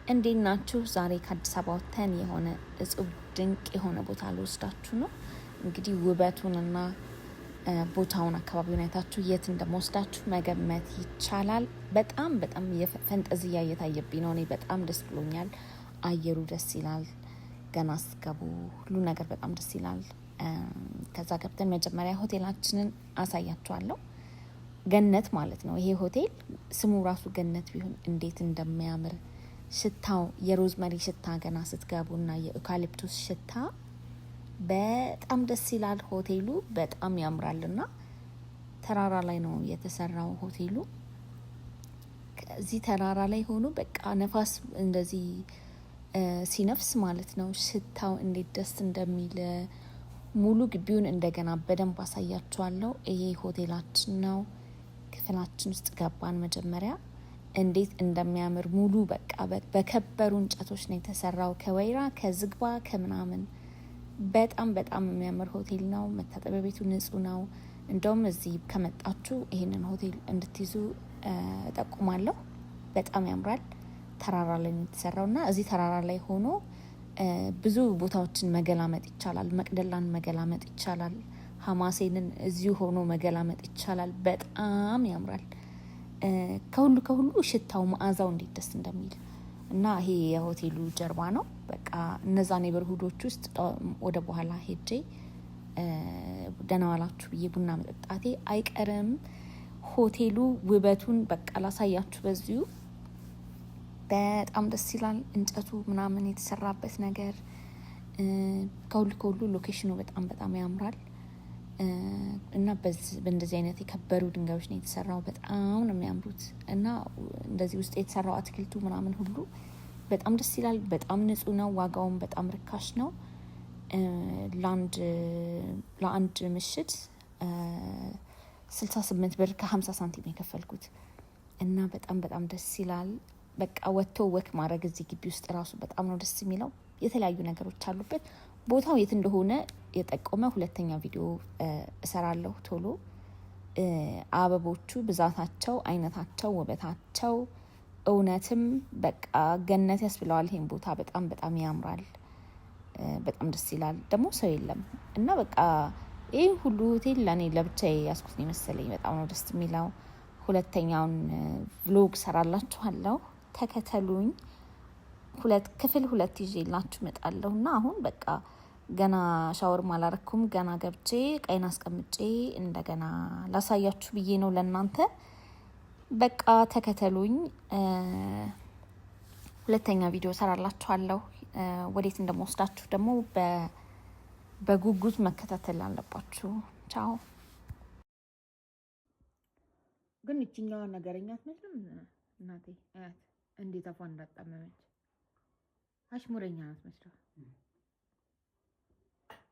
እንዴት ናችሁ? ዛሬ ከአዲስ አበባ ወጥተን የሆነ እጹብ ድንቅ የሆነ ቦታ ልወስዳችሁ ነው። እንግዲህ ውበቱንና ቦታውን አካባቢውን አይታችሁ የት እንደምወስዳችሁ መገመት ይቻላል። በጣም የፈንጠዝያ እየታየብኝ ነው። እኔ በጣም ደስ ብሎኛል። አየሩ ደስ ይላል። ገና ስገቡ ሁሉ ነገር በጣም ደስ ይላል። ከዛ ገብተን መጀመሪያ ሆቴላችንን አሳያችኋለሁ። ገነት ማለት ነው ይሄ ሆቴል። ስሙ ራሱ ገነት ቢሆን እንዴት እንደሚያምር ሽታው፣ የሮዝመሪ ሽታ ገና ስትገቡና የዩካሊፕቱስ ሽታ በጣም ደስ ይላል። ሆቴሉ በጣም ያምራልና ተራራ ላይ ነው የተሰራው ሆቴሉ። ከዚህ ተራራ ላይ ሆኖ በቃ ነፋስ እንደዚህ ሲነፍስ ማለት ነው ሽታው እንዴት ደስ እንደሚል ሙሉ ግቢውን እንደገና በደንብ አሳያችኋለሁ። ይሄ ሆቴላችን ነው። ክፍላችን ውስጥ ገባን። መጀመሪያ እንዴት እንደሚያምር ሙሉ በቃ በከበሩ እንጨቶች ነው የተሰራው፣ ከወይራ ከዝግባ ከምናምን። በጣም የሚያምር ሆቴል ነው። መታጠቢያ ቤቱ ንጹህ ነው። እንደውም እዚህ ከመጣችሁ ይሄንን ሆቴል እንድትይዙ እጠቁማለሁ። በጣም ያምራል። ተራራ ላይ ነው የተሰራው እና እዚህ ተራራ ላይ ሆኖ ብዙ ቦታዎችን መገላመጥ ይቻላል። መቅደላን መገላመጥ ይቻላል። ሀማሴንን እዚሁ ሆኖ መገላመጥ ይቻላል። በጣም ያምራል። ከሁሉ ሽታው፣ መዓዛው እንዴት ደስ እንደሚል እና ይሄ የሆቴሉ ጀርባ ነው። በቃ እነዛ ኔበርሁዶች ውስጥ ወደ በኋላ ሄጄ ደህና ዋላችሁ ብዬ ቡና መጠጣቴ አይቀርም። ሆቴሉ ውበቱን በቃ ላሳያችሁ በዚሁ። በጣም ደስ ይላል። እንጨቱ ምናምን የተሰራበት ነገር ከሁሉ ሎኬሽኑ በጣም ያምራል እና በእንደዚህ አይነት የከበሩ ድንጋዮች ነው የተሰራው። በጣም ነው የሚያምሩት እና እንደዚህ ውስጥ የተሰራው አትክልቱ ምናምን ሁሉ በጣም ደስ ይላል። በጣም ንጹህ ነው። ዋጋውን በጣም ርካሽ ነው። ለአንድ ምሽት 68 ብር ከ50 ሳንቲም የከፈልኩት እና በጣም ደስ ይላል። በቃ ወጥቶ ወክ ማድረግ እዚህ ግቢ ውስጥ ራሱ በጣም ነው ደስ የሚለው። የተለያዩ ነገሮች አሉበት። ቦታው የት እንደሆነ የጠቆመ ሁለተኛ ቪዲዮ እሰራለሁ ቶሎ። አበቦቹ ብዛታቸው፣ አይነታቸው፣ ውበታቸው እውነትም በቃ ገነት ያስብለዋል። ይሄን ቦታ በጣም ያምራል። በጣም ደስ ይላል። ደግሞ ሰው የለም እና በቃ ይህ ሁሉ ሆቴል ለእኔ ለብቻዬ ያስኩት ነው መሰለኝ። በጣም ነው ደስ የሚለው። ሁለተኛውን ቭሎግ ሰራላችኋለሁ። ተከተሉኝ። ክፍል 2 ይዤላችሁ እመጣለሁ እና አሁን በቃ ገና ሻወር አላረኩም። ገና ገብቼ ቀይን አስቀምጬ እንደገና ላሳያችሁ ብዬ ነው ለእናንተ። በቃ ተከተሉኝ። ሁለተኛ ቪዲዮ ሰራላችኋለሁ። ወዴት እንደምወስዳችሁ ደግሞ በጉጉት መከታተል አለባችሁ። ቻው። ግን እችኛዋ ነገረኛ አትመስልም እናቴ? አያት እንዴት አፏ እንዳጣመመች አሽሙረኛ ናት መስለው።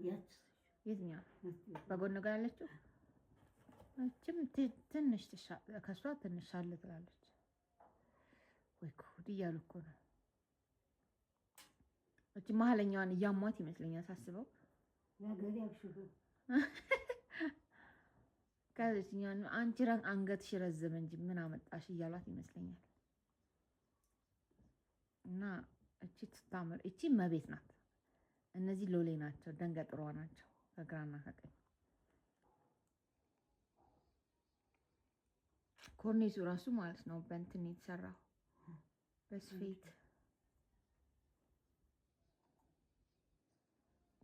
የትኛው በጎን ጋር ያለችው? እችም ትንሽ ከሷ ትንሽ አለ ትላለች። ወይ ጉድ እያሉ እኮ ነው። እች መሀለኛዋን እያሟት ይመስለኛል ሳስበው። ከዚህኛው አንቺ አንገትሽ ረዘመ እንጂ ምን አመጣሽ እያሏት ይመስለኛል። እና እቺ ትታምር። እቺ መቤት ናት። እነዚህ ሎሌ ናቸው፣ ደንገጥሯ ናቸው ከግራና ከቀኝ። ኮርኔሱ ራሱ ማለት ነው በእንትን የተሰራው በስፌት።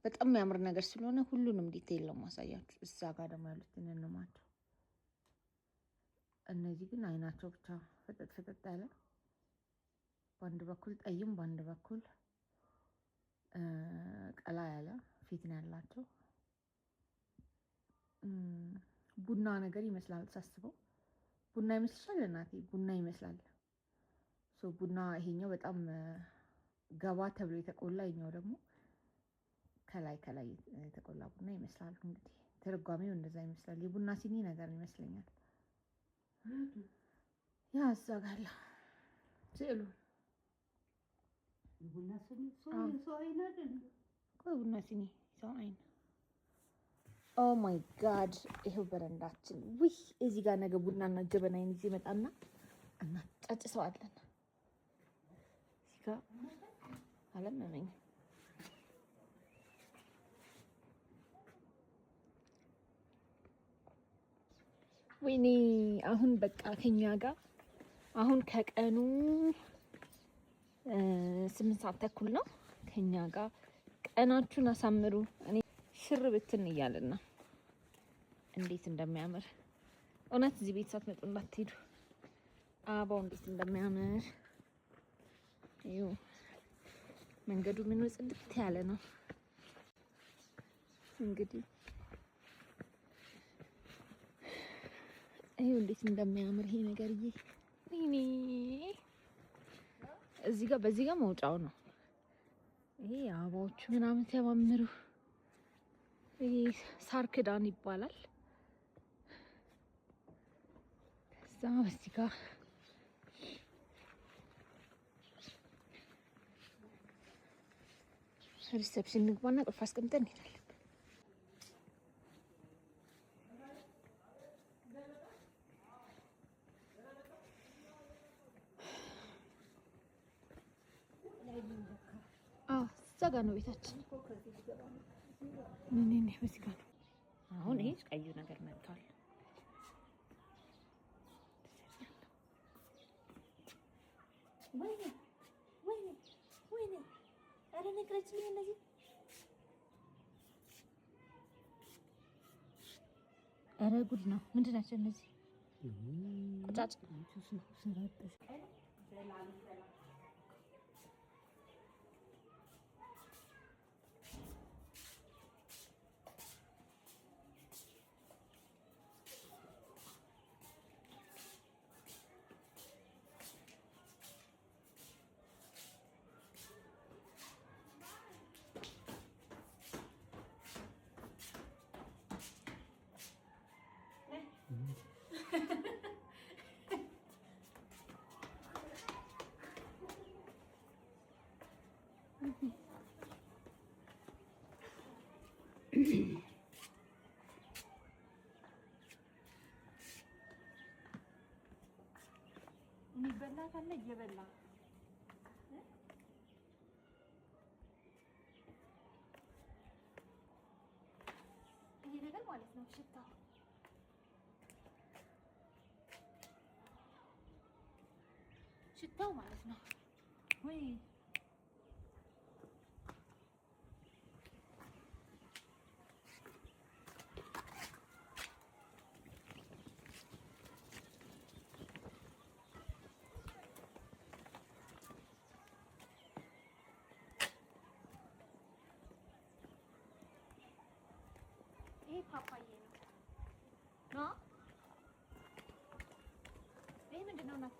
በጣም የሚያምር ነገር ስለሆነ ሁሉንም ዲቴይል ነው ማሳያችሁ። እዛ ጋር ደግሞ ያሉት እንማቸው። እነዚህ ግን አይናቸው ብቻ ፈጠጥ ያለ፣ በአንድ በኩል ጠይም በአንድ በኩል ቀላ ያለ ፊት ነው ያላቸው። ቡና ነገር ይመስላል ሳስበው። ቡና ይመስልሻል እናቴ? ቡና ይመስላል። ቡና ይሄኛው በጣም ገባ ተብሎ የተቆላ፣ ይሄኛው ደግሞ ከላይ የተቆላ ቡና ይመስላል። እንግዲህ ትርጓሜው እንደዛ ይመስላል። የቡና ሲኒ ነገር ይመስለኛል። ያ እዛ ጋር ስዕሉ ቡና ሲኒ ሰው አይን። ኦ ማይ ጋድ! ይሄው በረንዳችን። ውይ እዚህ ጋር ነገ ቡናና ጀበናዬን ይዤ እመጣና እናጫጭሰዋለን። ጋር አለመመኝ ወይኔ አሁን በቃ ከኛ ጋር አሁን ከቀኑ 8:30 ነው። ከኛ ጋር ቀናችሁን አሳምሩ። እኔ ሽር ብትን እያልን ነው። እንዴት እንደሚያምር እውነት እዚህ ቤት ሳትመጡ እንዳትሄዱ። አበባው እንዴት እንደሚያምር እዩ። መንገዱ ምን ጽድት ያለ ነው። እንግዲህ እዩ እንዴት እንደሚያምር ይሄ ነገርዬ። ወይኔ እዚህ ጋር በዚህ ጋር መውጫው ነው። ይሄ አበባዎቹ ምናምን ሲያማምሩ ይሄ ሳር ክዳን ይባላል። ከዛ በዚህ ጋር ሪሴፕሽን ንግባና ቁልፍ አስቀምጠን እንሄዳለን። እዛ ጋ ነው ቤታችን። ምን በዚህ ጋ ነው። አሁን ይሄ ቀዩ ነገር መጥቷል። ወይኔ ወይኔ ወይኔ! አረ ነግረችልኝ። እነዚህ አረ ጉድ ነው። ምንድን ናቸው እነዚህ? ቁጫጭ የሚበላ ካለ እየበላ ይሄ ነገር ማለት ነው። ሽታው ማለት ነው ወይ ይሄ ፓፓዬ ነው። ይሄ ምንድን ነው?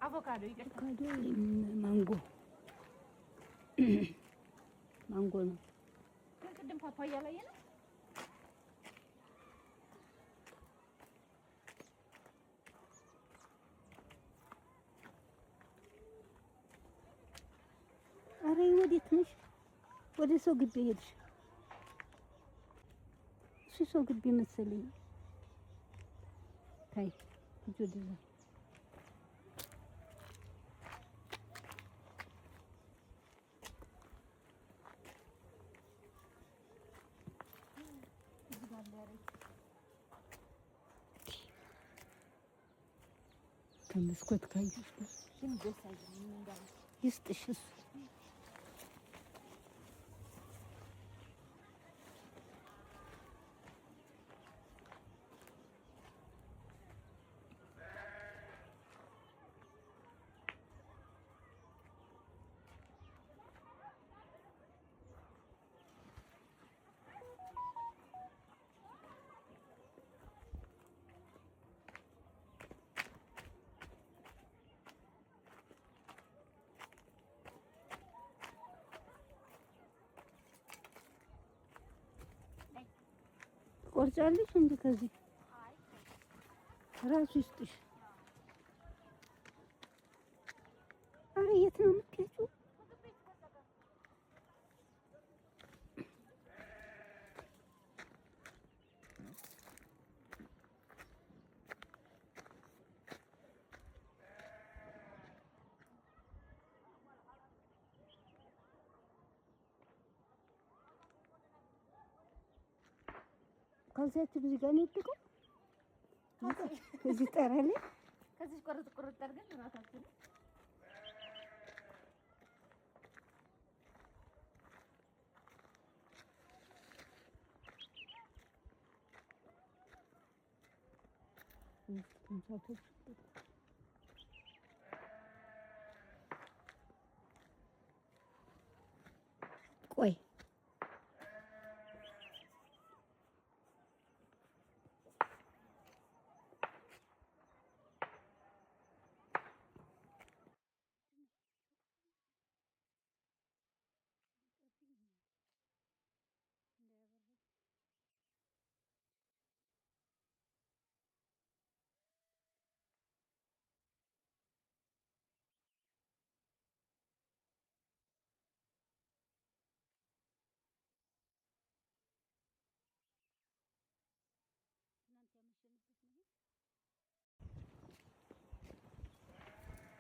አቮካዶ ይቅርታ፣ ማንጎ ማንጎ ነው። ቅድም ፓፓያ ላይ ነው። አረ ወዴት ነሽ? ወደ ሰው ግቢ ሄድሽ? እሱ ሰው ግቢ መሰለኝ። ታይ ወደዛ ከመስኮት ካየሽ ግን ደስ አይልም። ይስጥሽ እሱ ቆርጫለሽ እንዴ? ከዚህ ራሱ ይስጥሽ። አረ የት ነው የምትሄጂው? ካልሲያችን እዚህ ጋር ነው የወደቀው። እዚህ ጠራ ላይ ከዚህ ቆርጥ ቆርጥ አድርገን ራሳችን ቆይ ትናንት ያመሸንበት ነው።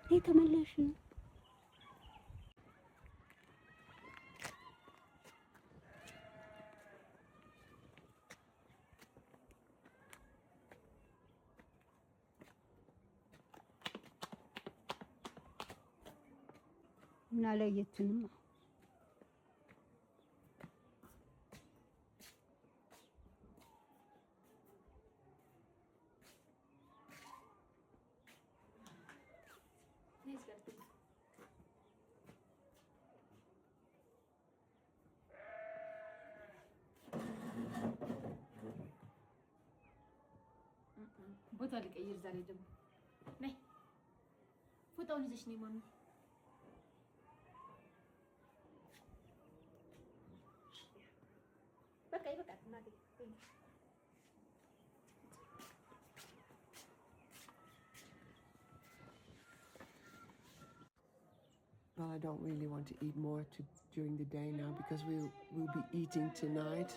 ይሄ ተመላሽ ነው። እና ለየትንም ቦታ ልቀይር ዛሬ ደግሞ ነይ ፎጣውን ይዘሽ ነይ ማሚ በቃ ይበቃል እናቴ Well, I don't really want to eat more during the day now because we'll be eating tonight.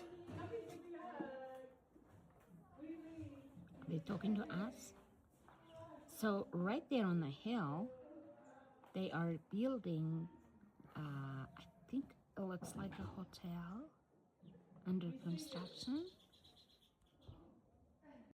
They're talking to us. So right there on the hill, they are building, I think it looks like a hotel under construction.